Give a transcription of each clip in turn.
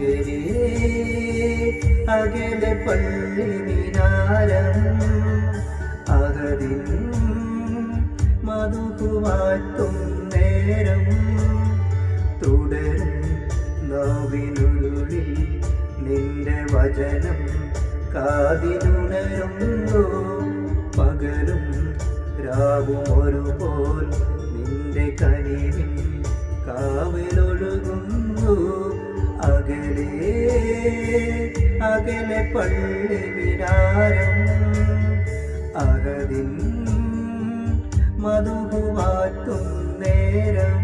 അകലെ അകലെ പള്ളി മിനാരം അകതിൻ മധുവാറ്റും നേരം തുടരും നോവിനുള്ളിൽ നിന്റെ വചനം കാതിലുണരുന്നു പകലും രാവും ഒരുപോൽ നിന്റെ കനിവിൻ കാവലൊഴുകുന്നു അകലെ അകലെ പള്ളി മിനാരം അകതിൻ മധുവാറ്റും നേരം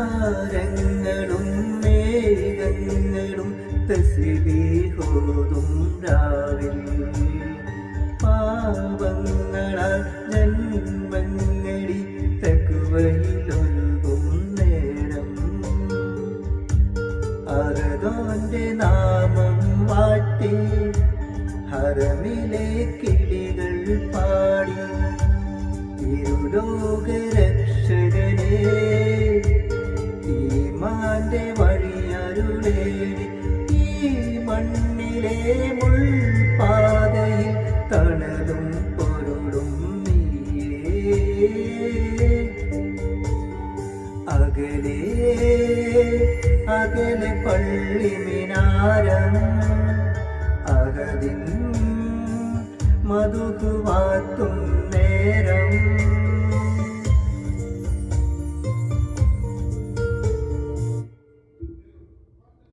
താരങ്ങളും മേഘങ്ങളും തസ്ബീഹോതും രാവിൽ പാവങ്ങളാൽ ജന്മങ്ങളിൽ തഖ്വയിലൊഴുകും നേരം അർദോന്റെ നാമം വാട്ടി ഹറമിലെ കിളികൾ പാടി തിരുലോകരക്ഷകനേ ഈമാന്റെ വഴിയരുളേടി ഈ മണ്ണിലെ മുൾപാതയിൽ തണലും പൊരുളും നീയേ അകലെ അകലെ പള്ളി മിനാരം അകതിൻ മധുവാറ്റും നേരം